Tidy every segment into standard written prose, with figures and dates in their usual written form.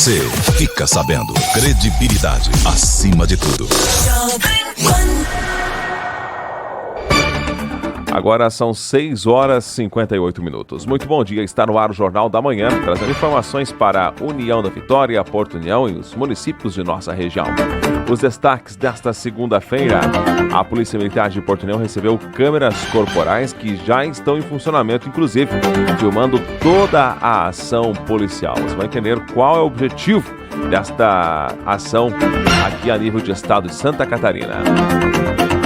Você fica sabendo. Credibilidade acima de tudo. Agora são 6h58. Muito bom dia, está no ar o Jornal da Manhã, trazendo informações para a União da Vitória, Porto União e os municípios de nossa região. Os destaques desta segunda-feira: a Polícia Militar de Porto União recebeu câmeras corporais que já estão em funcionamento, inclusive filmando toda a ação policial. Você vai entender qual é o objetivo desta ação aqui a nível de estado de Santa Catarina.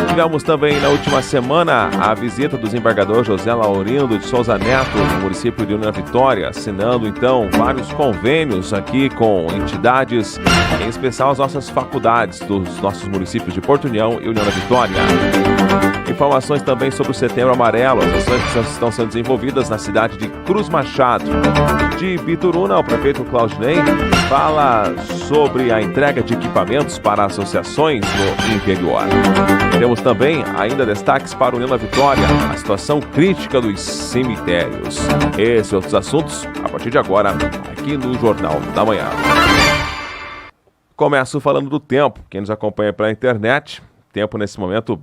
Tivemos também na última semana a visita do desembargador José Laurindo de Souza Neto, no município de União da Vitória, assinando então vários convênios aqui com entidades, em especial as nossas faculdades dos nossos municípios de Porto União e União da Vitória. Informações também sobre o Setembro Amarelo, as ações que estão sendo desenvolvidas na cidade de Cruz Machado. De Bituruna, o prefeito Claudinei fala sobre a entrega de equipamentos para associações no interior. Temos também ainda destaques para o União da Vitória, a situação crítica dos cemitérios. Esses e outros assuntos a partir de agora, aqui no Jornal da Manhã. Começo falando do tempo. Quem nos acompanha pela internet, tempo nesse momento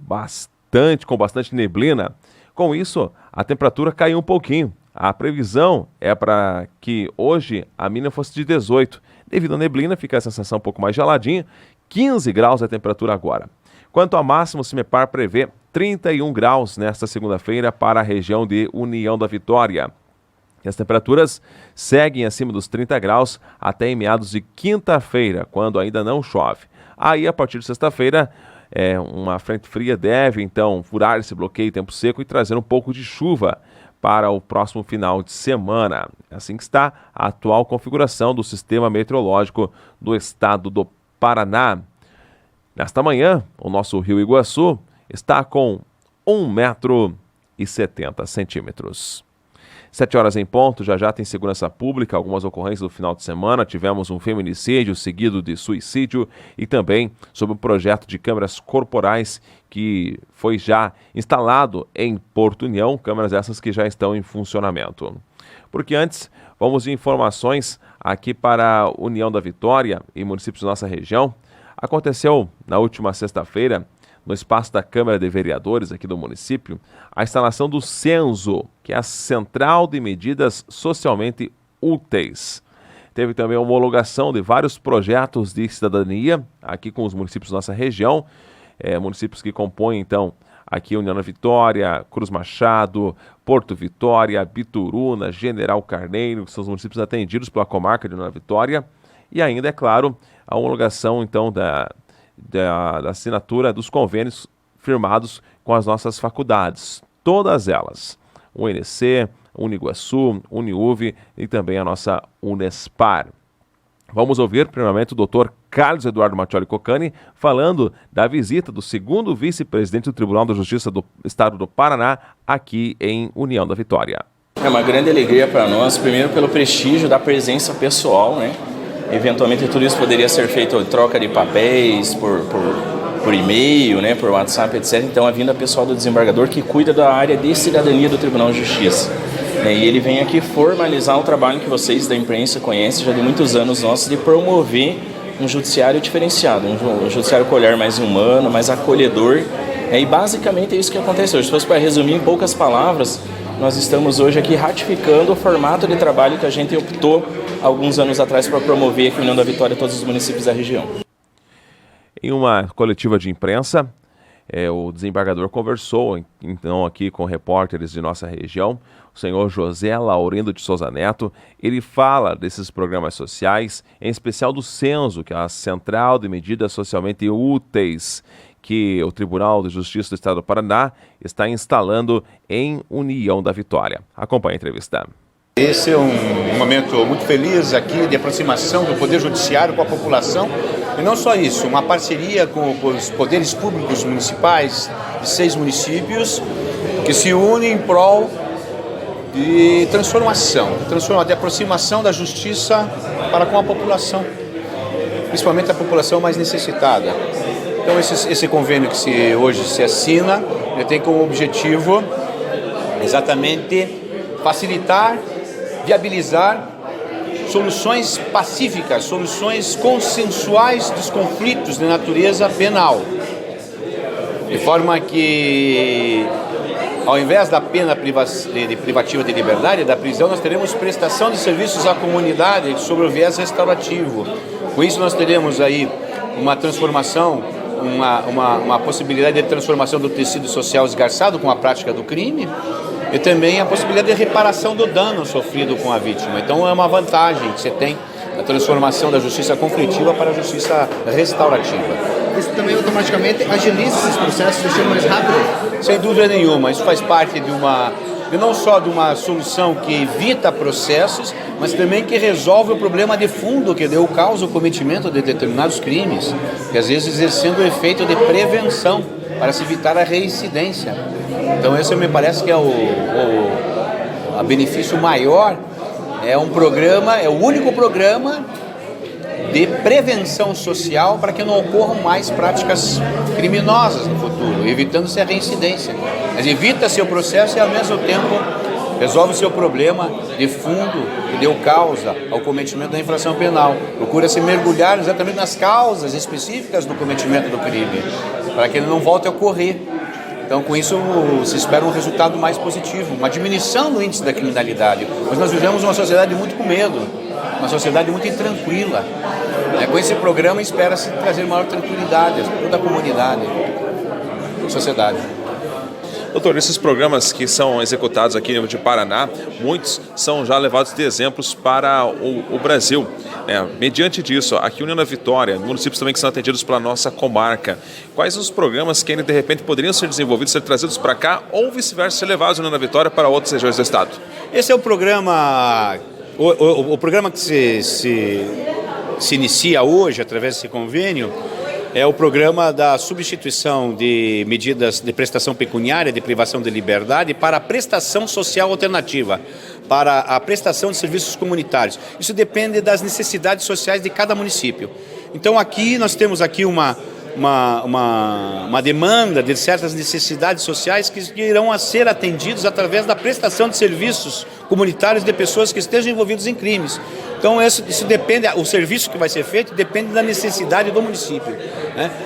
com bastante neblina. Com isso, a temperatura caiu um pouquinho. A previsão é para que hoje a mínima fosse de 18. Devido à neblina, fica a sensação um pouco mais geladinha. 15 graus a temperatura agora. Quanto ao máximo, o CIMEPAR prevê 31 graus nesta segunda-feira para a região de União da Vitória. E as temperaturas seguem acima dos 30 graus até em meados de quinta-feira, quando ainda não chove. Aí, a partir de sexta-feira, uma frente fria deve, então, furar esse bloqueio tempo seco e trazer um pouco de chuva para o próximo final de semana. Assim que está a atual configuração do sistema meteorológico do estado do Paraná. Nesta manhã, o nosso Rio Iguaçu está com 1,70 m. 7 horas em ponto, já tem segurança pública, algumas ocorrências do final de semana. Tivemos um feminicídio seguido de suicídio e também sobre o projeto de câmeras corporais que foi já instalado em Porto União, câmeras essas que já estão em funcionamento. Porque antes, vamos de informações aqui para a União da Vitória e municípios da nossa região. Aconteceu na última sexta-feira, no espaço da Câmara de Vereadores aqui do município, a instalação do Censo, que é a Central de Medidas Socialmente Úteis. Teve também a homologação de vários projetos de cidadania aqui com os municípios da nossa região, municípios que compõem então aqui União da Vitória, Cruz Machado, Porto Vitória, Bituruna, General Carneiro, que são os municípios atendidos pela comarca de União da Vitória, e ainda, é claro, a homologação então da assinatura dos convênios firmados com as nossas faculdades, todas elas, UNC, Uniguaçu, Uniuv e também a nossa Unespar. Vamos ouvir primeiramente o Dr. Carlos Eduardo Mattioli Cocani falando da visita do segundo vice-presidente do Tribunal da Justiça do Estado do Paraná aqui em União da Vitória. É uma grande alegria para nós, primeiro pelo prestígio da presença pessoal, né? Eventualmente tudo isso poderia ser feito em troca de papéis, por e-mail, né, por WhatsApp, etc. Então a vinda pessoal do desembargador que cuida da área de cidadania do Tribunal de Justiça. E ele vem aqui formalizar o trabalho que vocês da imprensa conhecem já de muitos anos nossos de promover um judiciário diferenciado, um judiciário com olhar mais humano, mais acolhedor. E basicamente é isso que acontece hoje. Se fosse para resumir em poucas palavras, nós estamos hoje aqui ratificando o formato de trabalho que a gente optou alguns anos atrás para promover aqui em União da Vitória em todos os municípios da região. Em uma coletiva de imprensa, o desembargador conversou então aqui com repórteres de nossa região, o senhor José Laurindo de Souza Neto. Ele fala desses programas sociais, em especial do Censo, que é a Central de Medidas Socialmente Úteis, que o Tribunal de Justiça do Estado do Paraná está instalando em União da Vitória. Acompanhe a entrevista. Esse é um momento muito feliz aqui de aproximação do Poder Judiciário com a população. E não só isso, uma parceria com os poderes públicos municipais de 6 municípios que se unem em prol de transformação, de aproximação da justiça para com a população, principalmente a população mais necessitada. Então esse convênio que hoje se assina, ele tem como objetivo exatamente facilitar, viabilizar soluções pacíficas, soluções consensuais dos conflitos de natureza penal. De forma que, ao invés da pena privativa de liberdade, da prisão, nós teremos prestação de serviços à comunidade sobre o viés restaurativo. Com isso nós teremos aí uma transformação, uma possibilidade de transformação do tecido social esgarçado com a prática do crime e também a possibilidade de reparação do dano sofrido com a vítima. Então é uma vantagem que você tem a transformação da justiça conflitiva para a justiça restaurativa. Isso também automaticamente agiliza esses processos, deixando mais rápido? Sem dúvida nenhuma, isso faz parte de não só de uma solução que evita processos, mas também que resolve o problema de fundo que deu causa ao cometimento de determinados crimes, que às vezes exercendo o efeito de prevenção para se evitar a reincidência. Então esse me parece que é o benefício maior, é o único programa de prevenção social para que não ocorram mais práticas criminosas no futuro, evitando-se a reincidência. Mas evita-se o processo e, ao mesmo tempo, resolve-se o problema de fundo que deu causa ao cometimento da infração penal. Procura-se mergulhar exatamente nas causas específicas do cometimento do crime, para que ele não volte a ocorrer. Então, com isso, se espera um resultado mais positivo, uma diminuição do índice da criminalidade. Mas nós vivemos uma sociedade muito com medo, uma sociedade muito intranquila. Com esse programa, espera-se trazer maior tranquilidade a toda a comunidade, a sociedade. Doutor, esses programas que são executados aqui no nível de Paraná, muitos são já levados de exemplos para o Brasil. Mediante disso, aqui União da Vitória, municípios também que são atendidos pela nossa comarca, quais os programas que ainda de repente poderiam ser desenvolvidos, ser trazidos para cá ou vice-versa, ser levados da União da Vitória para outras regiões do estado? Esse é o programa, o programa que se inicia hoje através desse convênio. É o programa da substituição de medidas de prestação pecuniária, de privação de liberdade, para a prestação social alternativa, para a prestação de serviços comunitários. Isso depende das necessidades sociais de cada município. Então aqui nós temos aqui uma demanda de certas necessidades sociais que irão a ser atendidos através da prestação de serviços comunitários de pessoas que estejam envolvidas em crimes. Então isso depende, o serviço que vai ser feito depende da necessidade do município.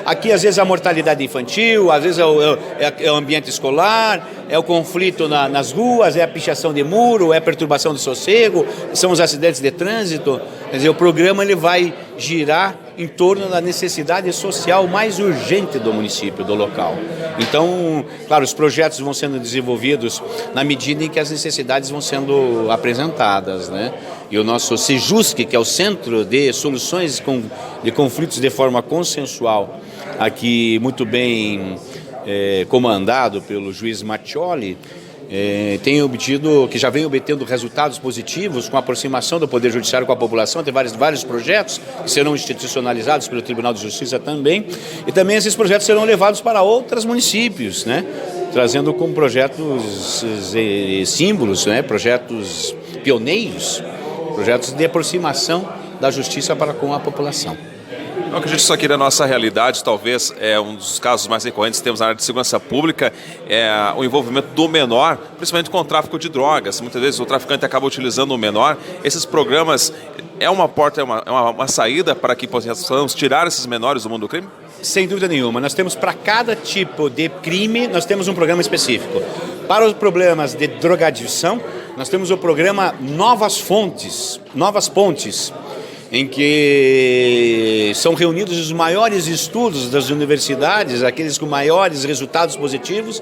Aqui às vezes a mortalidade infantil, às vezes é o ambiente escolar, é o conflito nas ruas, é a pichação de muro, é a perturbação do sossego, são os acidentes de trânsito. Quer dizer, o programa ele vai girar em torno da necessidade social mais urgente do município, do local. Então, claro, os projetos vão sendo desenvolvidos na medida em que as necessidades vão sendo apresentadas, né? E o nosso Sejusc, que é o Centro de Soluções de Conflitos de Forma Consensual, aqui muito bem comandado pelo juiz Mattioli, tem obtido, que já vem obtendo resultados positivos com a aproximação do Poder Judiciário com a população. Tem vários projetos que serão institucionalizados pelo Tribunal de Justiça também, e também esses projetos serão levados para outros municípios, né? Trazendo como projetos símbolos, né? Projetos pioneiros, projetos de aproximação da justiça para com a população. Eu acredito que isso aqui na nossa realidade, talvez um dos casos mais recorrentes que temos na área de segurança pública é o envolvimento do menor, principalmente com o tráfico de drogas. Muitas vezes o traficante acaba utilizando o menor. Esses programas é uma porta, uma saída para que possamos tirar esses menores do mundo do crime? Sem dúvida nenhuma. Nós temos para cada tipo de crime, nós temos um programa específico. Para os problemas de drogadição, nós temos o programa Novas Pontes, em que são reunidos os maiores estudos das universidades, aqueles com maiores resultados positivos,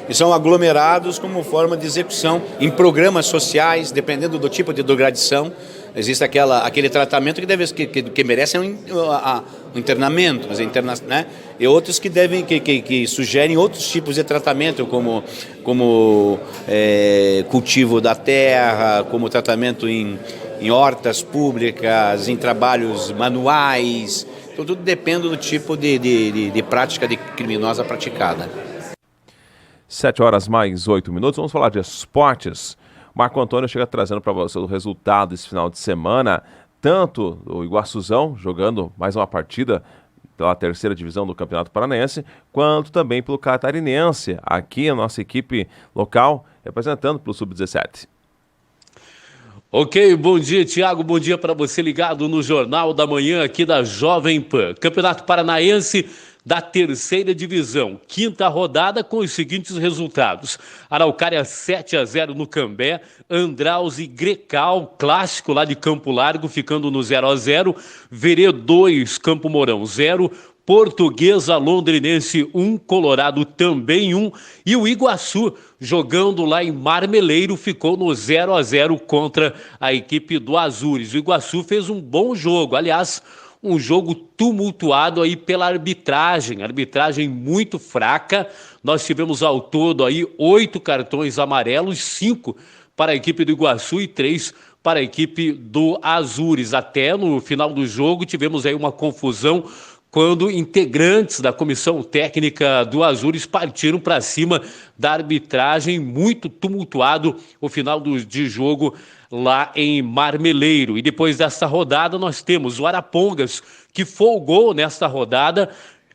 e são aglomerados como forma de execução em programas sociais, dependendo do tipo de drogadição. Existe aquele tratamento que merece um internamento, mas né? E outros que sugerem outros tipos de tratamento, como cultivo da terra, como tratamento em hortas públicas, em trabalhos manuais. Então tudo depende do tipo de prática criminosa praticada. 7h mais 8. Vamos falar de esportes. Marco Antônio chega trazendo para você o resultado desse final de semana, tanto o Iguaçuzão jogando mais uma partida pela terceira divisão do Campeonato Paranaense, quanto também pelo Catarinense, aqui a nossa equipe local representando pelo Sub-17. Ok, bom dia, Tiago, bom dia para você ligado no Jornal da Manhã aqui da Jovem Pan. Campeonato Paranaense da terceira divisão, quinta rodada com os seguintes resultados: Araucária 7-0 no Cambé, Andraus e Grecal, clássico lá de Campo Largo, ficando no 0-0, Verê 2, Campo Mourão 0, Portuguesa Londrinense 1, Colorado também 1, e o Iguaçu, jogando lá em Marmeleiro, ficou no 0-0 contra a equipe do Azures. O Iguaçu fez um bom jogo, aliás, um jogo tumultuado aí pela arbitragem muito fraca. Nós tivemos ao todo aí 8 cartões amarelos, 5 para a equipe do Iguaçu e 3 para a equipe do Azures. Até no final do jogo tivemos aí uma confusão quando integrantes da comissão técnica do Azures partiram para cima da arbitragem, muito tumultuado o final de jogo lá em Marmeleiro. E depois dessa rodada nós temos o Arapongas, que folgou nesta rodada,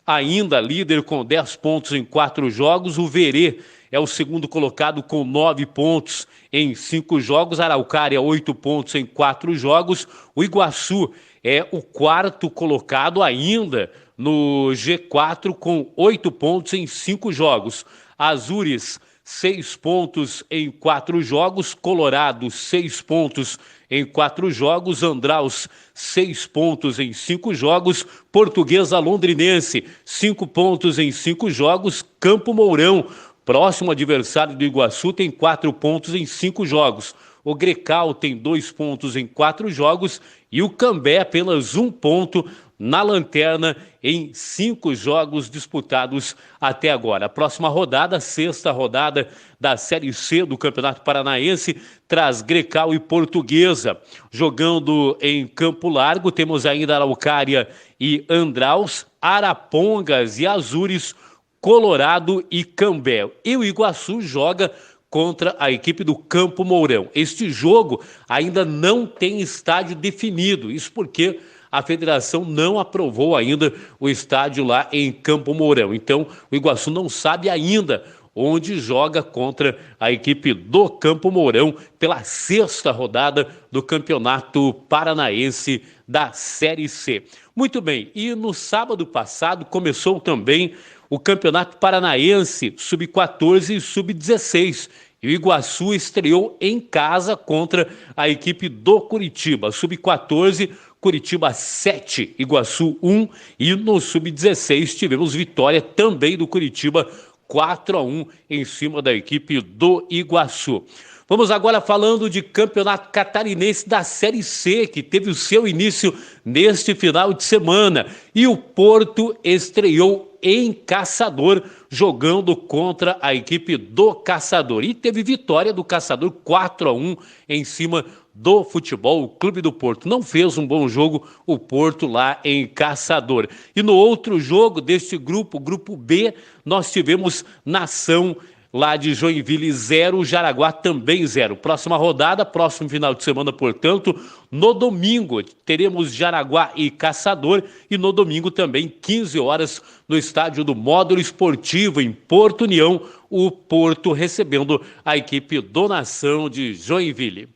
ainda líder com 10 pontos em 4 jogos. O Verê é o segundo colocado com 9 pontos em 5 jogos, Araucária 8 pontos em 4 jogos, o Iguaçu é o quarto colocado ainda no G4 com 8 pontos em 5 jogos. Azures, 6 pontos em 4 jogos. Colorado, 6 pontos em 4 jogos. Andraus, 6 pontos em 5 jogos. Portuguesa Londrinense, 5 pontos em 5 jogos. Campo Mourão, próximo adversário do Iguaçu, tem 4 pontos em 5 jogos. O Grecal tem 2 pontos em 4 jogos e o Cambé apenas 1 ponto na lanterna em 5 jogos disputados até agora. A próxima rodada, sexta rodada da Série C do Campeonato Paranaense, traz Grecal e Portuguesa. Jogando em Campo Largo, temos ainda Araucária e Andraus, Arapongas e Azures, Colorado e Cambé. E o Iguaçu joga contra a equipe do Campo Mourão. Este jogo ainda não tem estádio definido, isso porque a federação não aprovou ainda o estádio lá em Campo Mourão. Então, o Iguaçu não sabe ainda onde joga contra a equipe do Campo Mourão pela sexta rodada do Campeonato Paranaense da Série C. Muito bem, e no sábado passado começou também o Campeonato Paranaense Sub-14 e Sub-16. E o Iguaçu estreou em casa contra a equipe do Curitiba. Sub-14, Curitiba 7, Iguaçu 1. E no Sub-16 tivemos vitória também do Curitiba 4-1 em cima da equipe do Iguaçu. Vamos agora falando de Campeonato Catarinense da Série C, que teve o seu início neste final de semana. E o Porto estreou em Caçador, jogando contra a equipe do Caçador. E teve vitória do Caçador 4-1 em cima do Futebol Clube do Porto. Não fez um bom jogo o Porto lá em Caçador. E no outro jogo deste grupo, Grupo B, nós tivemos Nação lá de Joinville 0, Jaraguá também 0. Próxima rodada, próximo final de semana, portanto, no domingo teremos Jaraguá e Caçador e no domingo também, 15 horas, no estádio do Módulo Esportivo em Porto União, o Porto recebendo a equipe do Nação de Joinville.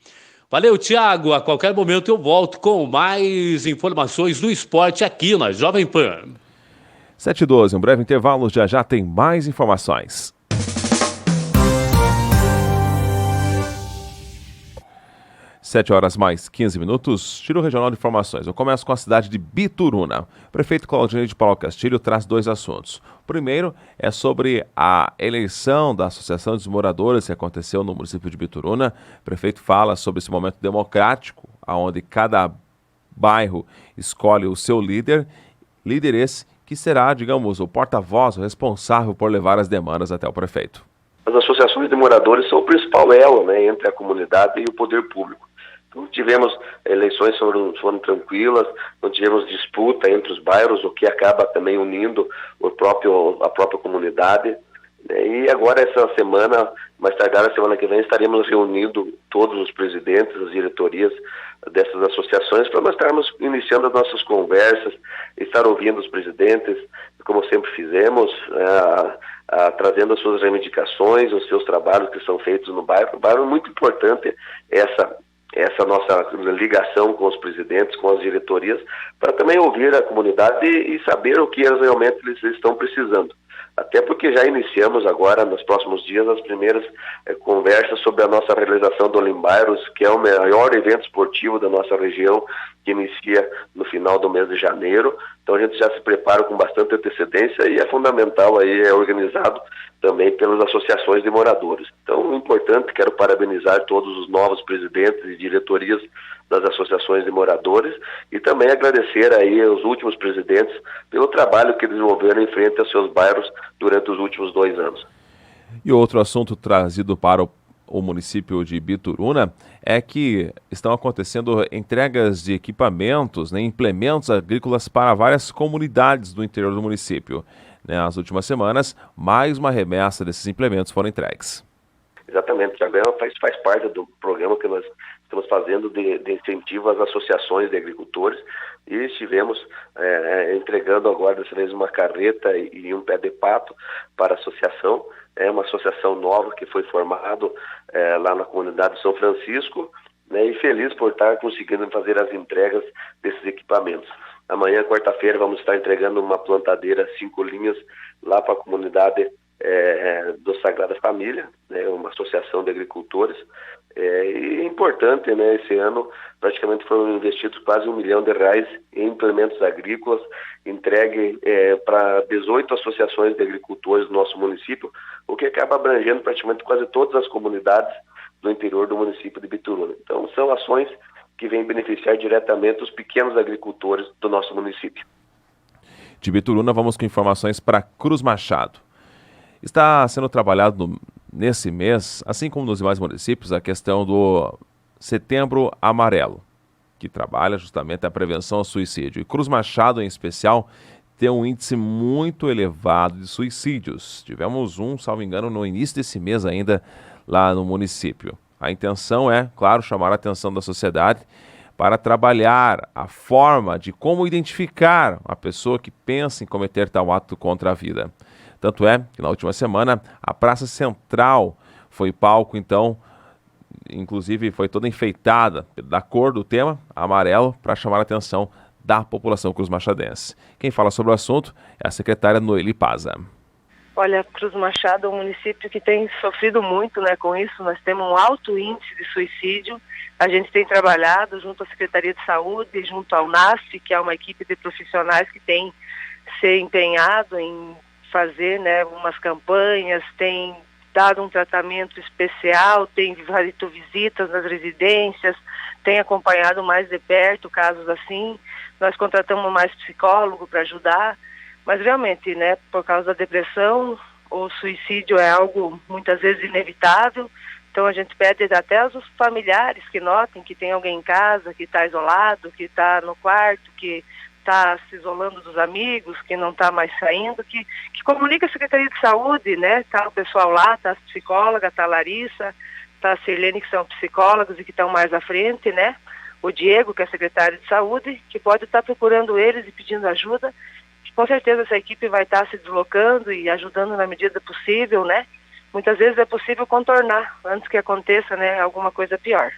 Valeu, Thiago. A qualquer momento eu volto com mais informações do esporte aqui na Jovem Pan. 7h12, um breve intervalo, já tem mais informações. 7h mais 15, Giro Regional de Informações. Eu começo com a cidade de Bituruna. O prefeito Claudinei de Paulo Castilho traz 2 assuntos. O primeiro é sobre a eleição da Associação dos Moradores que aconteceu no município de Bituruna. O prefeito fala sobre esse momento democrático, onde cada bairro escolhe o seu líder esse que será, digamos, o porta-voz, o responsável por levar as demandas até o prefeito. As associações de moradores são o principal elo, né, entre a comunidade e o poder público. Então, tivemos eleições foram tranquilas, não tivemos disputa entre os bairros, o que acaba também unindo a própria comunidade. E agora, essa semana, mais tardar a semana que vem, estaremos reunindo todos os presidentes, as diretorias dessas associações, para nós estarmos iniciando as nossas conversas, estar ouvindo os presidentes, como sempre fizemos, trazendo as suas reivindicações, os seus trabalhos que são feitos no bairro. O bairro é muito importante, essa essa nossa ligação com os presidentes, com as diretorias, para também ouvir a comunidade e saber o que realmente eles estão precisando. Até porque já iniciamos agora, nos próximos dias, as primeiras conversas sobre a nossa realização do Olimbairos, que é o maior evento esportivo da nossa região, que inicia no final do mês de janeiro. Então a gente já se prepara com bastante antecedência e é fundamental, aí é organizado também pelas associações de moradores. Então, importante, quero parabenizar todos os novos presidentes e diretorias das associações de moradores e também agradecer aí aos últimos presidentes pelo trabalho que desenvolveram em frente aos seus bairros durante os últimos 2 anos. E outro assunto trazido para o município de Bituruna é que estão acontecendo entregas de equipamentos, implementos agrícolas para várias comunidades do interior do município. Nas últimas semanas, mais uma remessa desses implementos foram entregues. Exatamente, Tiago, faz parte do programa que nós estamos fazendo de incentivo às associações de agricultores e estivemos entregando agora dessa vez uma carreta e um pé de pato para a associação. É uma associação nova que foi formada lá na comunidade de São Francisco, e feliz por estar conseguindo fazer as entregas desses equipamentos. Amanhã, quarta-feira, vamos estar entregando uma plantadeira 5 linhas lá para a comunidade do Sagrada Família, uma associação de agricultores. E é importante, esse ano praticamente foram investidos quase R$1 milhão em implementos agrícolas, entregue para 18 associações de agricultores do nosso município, o que acaba abrangendo praticamente quase todas as comunidades do interior do município de Bituruna. Então, são ações que vêm beneficiar diretamente os pequenos agricultores do nosso município. De Bituruna, vamos com informações para Cruz Machado. Está sendo trabalhado nesse mês, assim como nos demais municípios, a questão do Setembro Amarelo, que trabalha justamente a prevenção ao suicídio. E Cruz Machado, em especial, tem um índice muito elevado de suicídios. Tivemos salvo engano, no início desse mês ainda, lá no município. A intenção é, claro, chamar a atenção da sociedade para trabalhar a forma de como identificar a pessoa que pensa em cometer tal ato contra a vida. Tanto é que na última semana a Praça Central foi palco, então, inclusive foi toda enfeitada da cor do tema, amarelo, para chamar a atenção da população cruzmachadense. Quem fala sobre o assunto é a secretária Noeli Paza. Olha, Cruz Machado é um município que tem sofrido muito, com isso. Nós temos um alto índice de suicídio. A gente tem trabalhado junto à Secretaria de Saúde, junto ao NASF, que é uma equipe de profissionais que tem se empenhado em fazer umas campanhas, tem dado um tratamento especial, tem feito visitas nas residências, tem acompanhado mais de perto casos assim. Nós contratamos mais psicólogo para ajudar, mas realmente, por causa da depressão, o suicídio é algo muitas vezes inevitável. Então a gente pede até aos familiares que notem que tem alguém em casa, que está isolado, que está no quarto, que está se isolando dos amigos, que não está mais saindo, que comunica a Secretaria de Saúde, está o pessoal lá, está a psicóloga, está a Larissa, está a Sirlene, que são psicólogos e que estão mais à frente, o Diego, que é secretário de Saúde, que pode estar procurando eles e pedindo ajuda. Com certeza essa equipe vai estar se deslocando e ajudando na medida possível, Muitas vezes é possível contornar antes que aconteça, alguma coisa pior.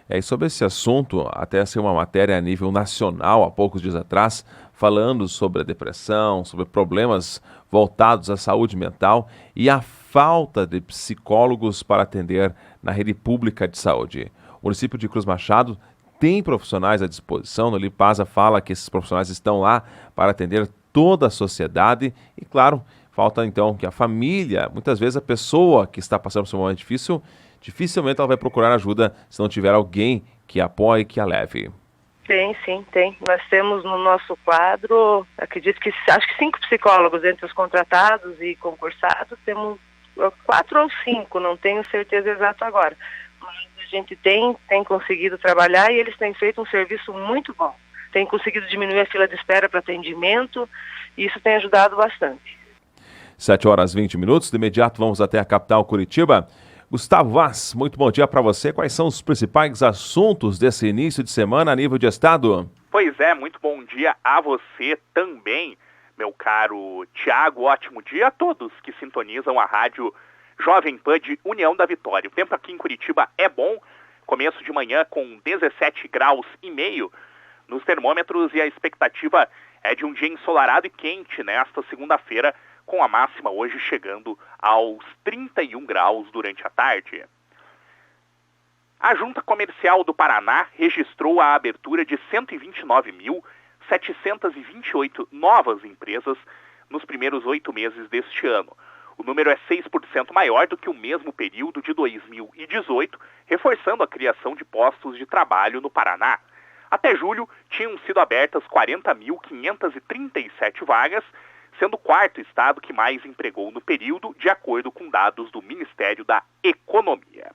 E sobre esse assunto, até ser uma matéria a nível nacional, há poucos dias atrás, falando sobre a depressão, sobre problemas voltados à saúde mental e a falta de psicólogos para atender na rede pública de saúde. O município de Cruz Machado tem profissionais à disposição. Noeli Paza fala que esses profissionais estão lá para atender toda a sociedade e, claro, falta então que a família, muitas vezes a pessoa que está passando por um momento difícil, dificilmente ela vai procurar ajuda se não tiver alguém que apoie, que a leve. Sim, tem. Nós temos no nosso quadro, acredito que acho que 5 psicólogos entre os contratados e concursados, temos 4 ou 5, não tenho certeza exata agora. Mas a gente tem conseguido trabalhar e eles têm feito um serviço muito bom. Tem conseguido diminuir a fila de espera para atendimento e isso tem ajudado bastante. 7h20. De imediato vamos até a capital Curitiba. Gustavo Vaz, muito bom dia para você. Quais são os principais assuntos desse início de semana a nível de estado? Pois é, muito bom dia a você também, meu caro Tiago. Ótimo dia a todos que sintonizam a rádio Jovem Pan de União da Vitória. O tempo aqui em Curitiba é bom, Começo de manhã com 17 graus e meio nos termômetros e a expectativa é de um dia ensolarado e quente nesta segunda-feira, com a máxima hoje chegando aos 31 graus durante a tarde. A Junta Comercial do Paraná registrou a abertura de 129.728 novas empresas nos primeiros 8 meses deste ano. O número é 6% maior do que o mesmo período de 2018, reforçando a criação de postos de trabalho no Paraná. Até julho, tinham sido abertas 40.537 vagas, sendo o quarto estado que mais empregou no período, de acordo com dados do Ministério da Economia.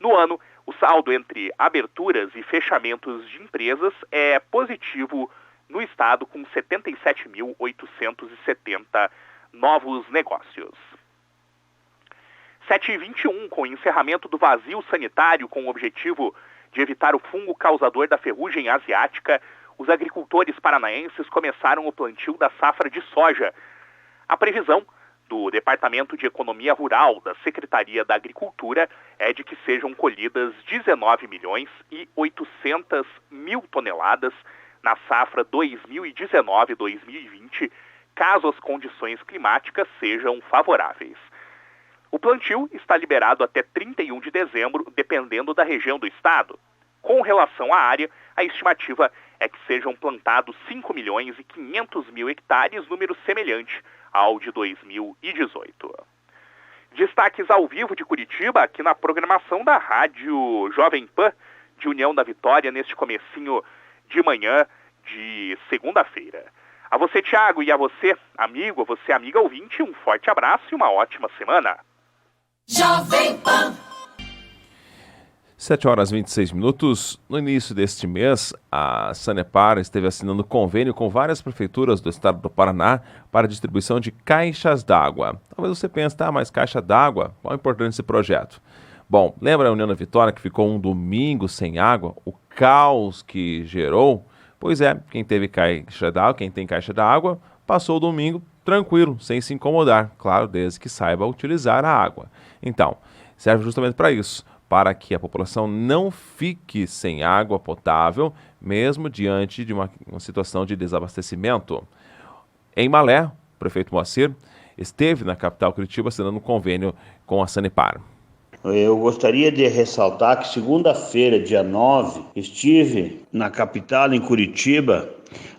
No ano, o saldo entre aberturas e fechamentos de empresas é positivo no estado, com 77.870 novos negócios. 7h21, com o encerramento do vazio sanitário com o objetivo de evitar o fungo causador da ferrugem asiática, os agricultores paranaenses começaram o plantio da safra de soja. A previsão do Departamento de Economia Rural da Secretaria da Agricultura é de que sejam colhidas 19.800.000 toneladas na safra 2019-2020, caso as condições climáticas sejam favoráveis. O plantio está liberado até 31 de dezembro, dependendo da região do estado. Com relação à área, a estimativa é que sejam plantados 5.500.000 hectares, número semelhante ao de 2018. Destaques ao vivo de Curitiba, aqui na programação da Rádio Jovem Pan de União da Vitória, neste comecinho de manhã de segunda-feira. A você, Thiago, e a você, amigo, a você, amiga ouvinte, um forte abraço e uma ótima semana. Jovem Pan. 7h26. No início deste mês, a Sanepar esteve assinando convênio com várias prefeituras do estado do Paraná para a distribuição de caixas d'água. Talvez você pense, mas caixa d'água? Qual a importância desse projeto? Bom, lembra a União da Vitória que ficou um domingo sem água? O caos que gerou? Pois é, quem teve caixa d'água, quem tem caixa d'água, passou o domingo tranquilo, sem se incomodar, claro, desde que saiba utilizar a água. Então, serve justamente para isso, para que a população não fique sem água potável, mesmo diante de uma situação de desabastecimento. Em Malé, o prefeito Moacir esteve na capital Curitiba assinando um convênio com a Sanepar. Eu gostaria de ressaltar que segunda-feira, dia 9, estive na capital, em Curitiba,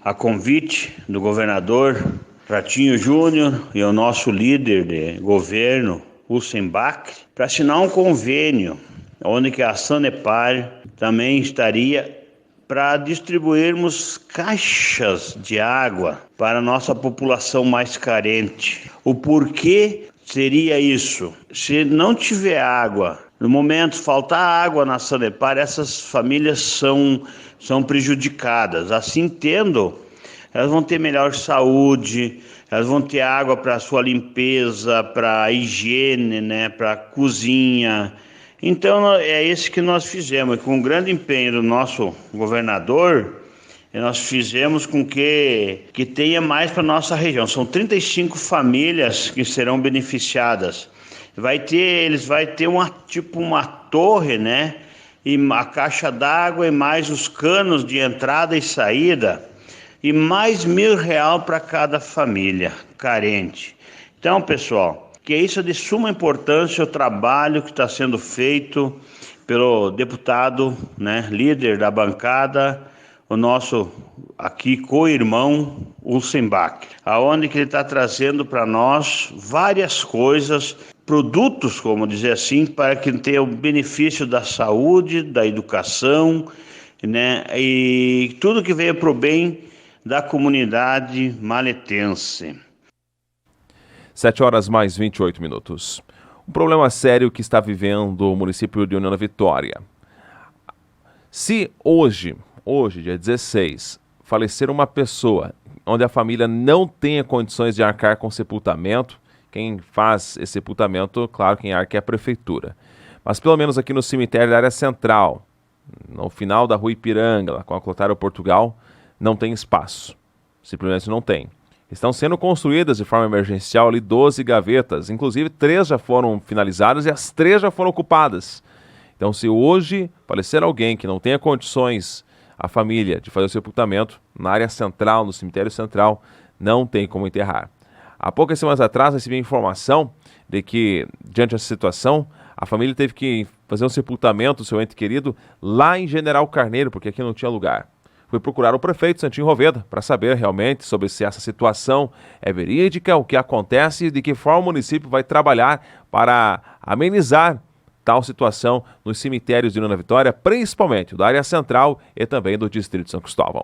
a convite do governador Ratinho Júnior e o nosso líder de governo, Ulsenbach, para assinar um convênio onde que a Sanepar também estaria para distribuirmos caixas de água para a nossa população mais carente. O porquê seria isso? Se não tiver água, no momento faltar água na Sanepar, essas famílias são prejudicadas. Assim tendo, elas vão ter melhor saúde, elas vão ter água para sua limpeza, para higiene, para cozinha. Então é isso que nós fizemos. Com o grande empenho do nosso governador, nós fizemos com que tenha mais para a nossa região. São 35 famílias que serão beneficiadas. Eles vão ter uma torre, e a caixa d'água e mais os canos de entrada e saída, e mais R$1.000 para cada família carente. Então, pessoal, que isso é de suma importância o trabalho que está sendo feito pelo deputado, líder da bancada, o nosso aqui co-irmão Ulsenbach, aonde que ele está trazendo para nós várias coisas, produtos, como dizer assim, para que tenha o benefício da saúde, da educação, e tudo que venha para o bem da comunidade maletense. 7h28. Um problema sério que está vivendo o município de União da Vitória. Se hoje, dia 16, falecer uma pessoa onde a família não tenha condições de arcar com sepultamento, quem faz esse sepultamento, claro, quem arca é a prefeitura. Mas pelo menos aqui no cemitério da área central, no final da rua Ipiranga, lá com a Clotário Portugal, não tem espaço. Simplesmente não tem. Estão sendo construídas de forma emergencial ali 12 gavetas, inclusive 3 já foram finalizadas e as 3 já foram ocupadas. Então, se hoje falecer alguém que não tenha condições, a família, de fazer o sepultamento, na área central, no cemitério central, não tem como enterrar. Há poucas semanas atrás, recebi a informação de que, diante dessa situação, a família teve que fazer um sepultamento do seu ente querido lá em General Carneiro, porque aqui não tinha lugar. Fui procurar o prefeito Santinho Roveda para saber realmente sobre se essa situação é verídica, o que acontece e de que forma o município vai trabalhar para amenizar tal situação nos cemitérios de Nona Vitória, principalmente da área central e também do distrito de São Cristóvão.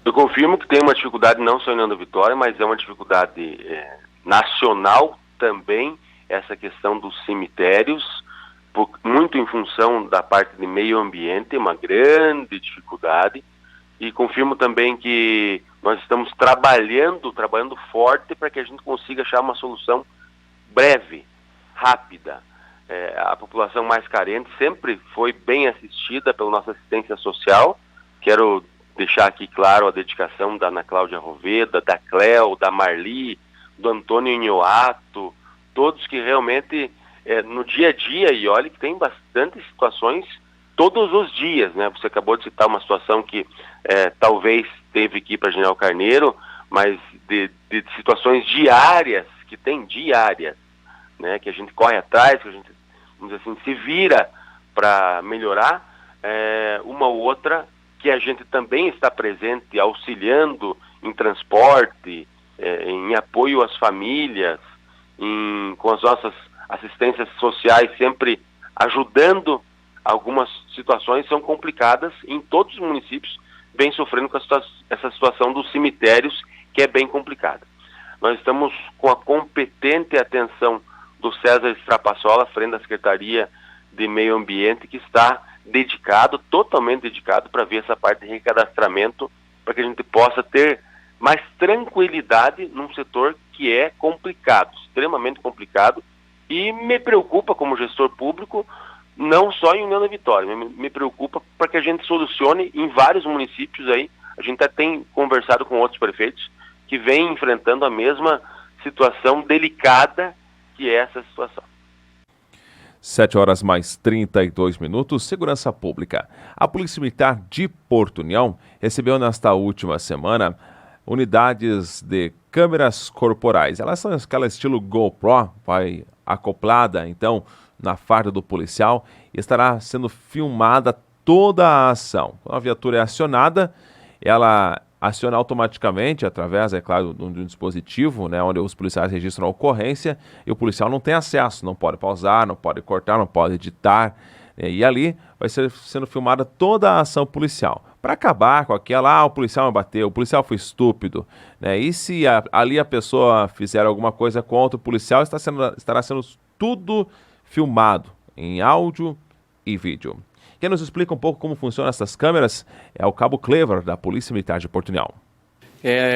Eu confirmo que tem uma dificuldade não só em Nona Vitória, mas é uma dificuldade nacional também, essa questão dos cemitérios, muito em função da parte de meio ambiente, uma grande dificuldade. E confirmo também que nós estamos trabalhando forte para que a gente consiga achar uma solução breve, rápida. A população mais carente sempre foi bem assistida pela nossa assistência social. Quero deixar aqui claro a dedicação da Ana Cláudia Roveda, da Cleo, da Marli, do Antônio Inhoato, todos que realmente no dia a dia, e olha que tem bastante situações todos os dias, né? Você acabou de citar uma situação que talvez teve que ir para General Carneiro, mas de situações diárias, que tem diárias, né? Que a gente corre atrás, que a gente, vamos dizer assim, se vira para melhorar, uma ou outra que a gente também está presente, auxiliando em transporte, em apoio às famílias, com as nossas assistências sociais, sempre ajudando. Algumas situações são complicadas, em todos os municípios vem sofrendo com essa situação dos cemitérios, que é bem complicada. Nós estamos com a competente atenção do César Strapassola, frente da Secretaria de Meio Ambiente, que está totalmente dedicado para ver essa parte de recadastramento, para que a gente possa ter mais tranquilidade num setor que é complicado, extremamente complicado, e me preocupa como gestor público, não só em União da Vitória, me preocupa para que a gente solucione em vários municípios aí. A gente até tem conversado com outros prefeitos que vêm enfrentando a mesma situação delicada que é essa situação. 7h mais 32, Segurança Pública. A Polícia Militar de Porto União recebeu nesta última semana unidades de câmeras corporais. Elas são aquela estilo GoPro, vai acoplada então na farda do policial e estará sendo filmada toda a ação. Quando a viatura é acionada, ela aciona automaticamente através, é claro, de um dispositivo, né, onde os policiais registram a ocorrência e o policial não tem acesso, não pode pausar, não pode cortar, não pode editar, e ali vai sendo filmada toda a ação policial. Para acabar com aquela, o policial me bateu, o policial foi estúpido, né? E se ali a pessoa fizer alguma coisa contra o policial, estará sendo tudo filmado em áudio e vídeo. Quem nos explica um pouco como funcionam essas câmeras é o Cabo Clever, da Polícia Militar de Porto União.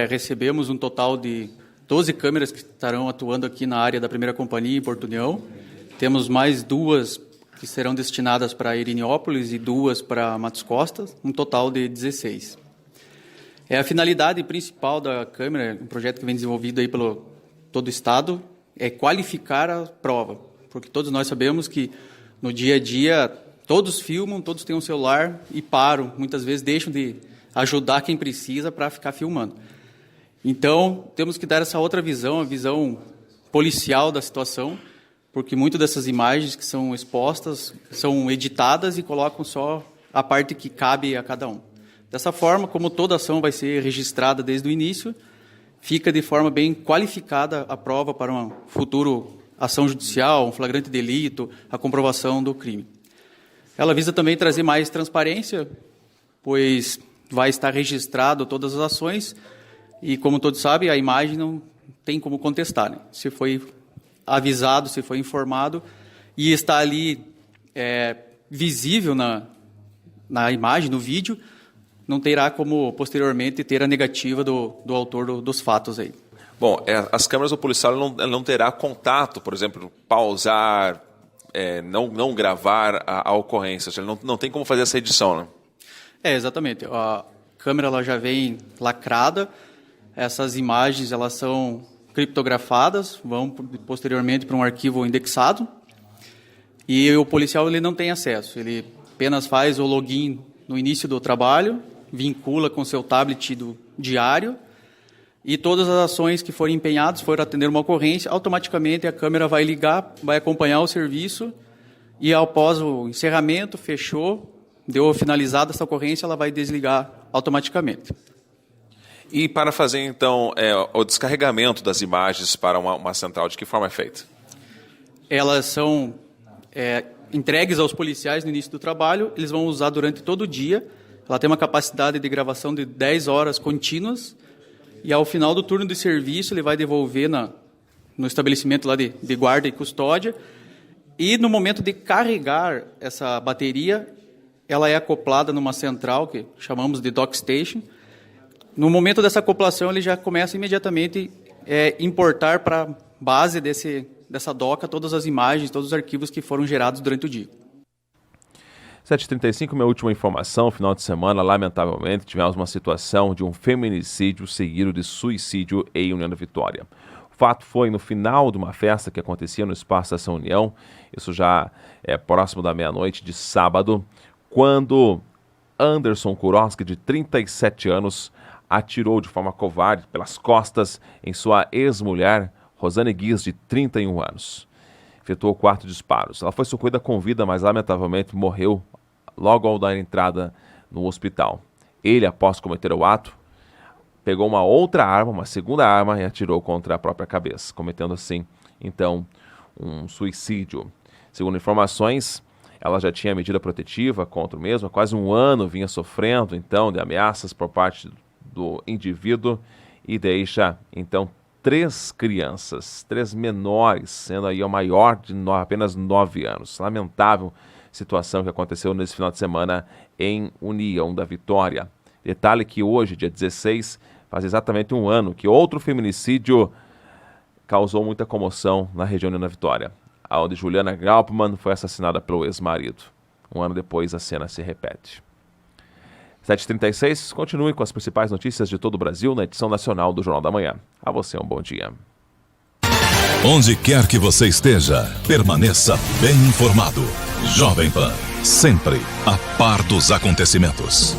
Recebemos um total de 12 câmeras que estarão atuando aqui na área da primeira companhia em Porto União. Temos mais 2 que serão destinadas para Irineópolis e 2 para Matos Costa, um total de 16. A finalidade principal da câmera, um projeto que vem desenvolvido aí pelo todo o Estado, é qualificar a prova, porque todos nós sabemos que no dia a dia todos filmam, todos têm um celular e param, muitas vezes deixam de ajudar quem precisa para ficar filmando. Então, temos que dar essa outra visão, a visão policial da situação, porque muitas dessas imagens que são expostas são editadas e colocam só a parte que cabe a cada um. Dessa forma, como toda ação vai ser registrada desde o início, fica de forma bem qualificada a prova para uma futura ação judicial, um flagrante delito, a comprovação do crime. Ela visa também trazer mais transparência, pois vai estar registrado todas as ações e, como todos sabem, a imagem não tem como contestar, né? Se foi avisado, se foi informado e está ali visível na imagem, no vídeo, não terá como, posteriormente, ter a negativa do autor dos fatos aí. Bom, as câmeras do policial ela não terá contato, por exemplo, pausar, não gravar a ocorrência, ou seja, não tem como fazer essa edição, né? Exatamente. A câmera ela já vem lacrada, essas imagens elas são criptografadas, vão posteriormente para um arquivo indexado E o policial ele não tem acesso, ele apenas faz o login no início do trabalho, vincula com seu tablet do diário, e todas as ações que forem empenhadas, for atender uma ocorrência, automaticamente a câmera vai ligar, vai acompanhar o serviço, e após o encerramento, fechou, deu finalizada essa ocorrência, ela vai desligar automaticamente. E para fazer, então, o descarregamento das imagens para uma central, de que forma é feito? Elas são entregues aos policiais no início do trabalho, eles vão usar durante todo o dia. Ela tem uma capacidade de gravação de 10 horas contínuas, e ao final do turno de serviço ele vai devolver no estabelecimento lá de guarda e custódia, e no momento de carregar essa bateria, ela é acoplada numa central que chamamos de dock station. No momento dessa acoplação, ele já começa imediatamente a importar para a base dessa doca todas as imagens, todos os arquivos que foram gerados durante o dia. 7h35, minha última informação. Final de semana, lamentavelmente, tivemos uma situação de um feminicídio seguido de suicídio em União da Vitória. O fato foi no final de uma festa que acontecia no Espaço Estação União, isso já é próximo da meia-noite de sábado, quando Anderson Kuroski, de 37 anos, atirou de forma covarde pelas costas em sua ex-mulher, Rosane Guiz, de 31 anos. Efetuou 4 disparos. Ela foi socorrida com vida, mas lamentavelmente morreu logo ao dar entrada no hospital. Ele, após cometer o ato, pegou uma outra arma, uma segunda arma, e atirou contra a própria cabeça, cometendo assim, então, um suicídio. Segundo informações, ela já tinha medida protetiva contra o mesmo, há quase um ano vinha sofrendo, então, de ameaças por parte do indivíduo, e deixa, então, 3 crianças, 3 menores, sendo aí a maior de apenas 9 anos. Lamentável situação que aconteceu nesse final de semana em União da Vitória. Detalhe que hoje, dia 16, faz exatamente um ano que outro feminicídio causou muita comoção na região de União da Vitória, onde Juliana Galpman foi assassinada pelo ex-marido. Um ano depois, a cena se repete. 7h36, continue com as principais notícias de todo o Brasil na edição nacional do Jornal da Manhã. A você um bom dia. Onde quer que você esteja, permaneça bem informado. Jovem Pan, sempre a par dos acontecimentos.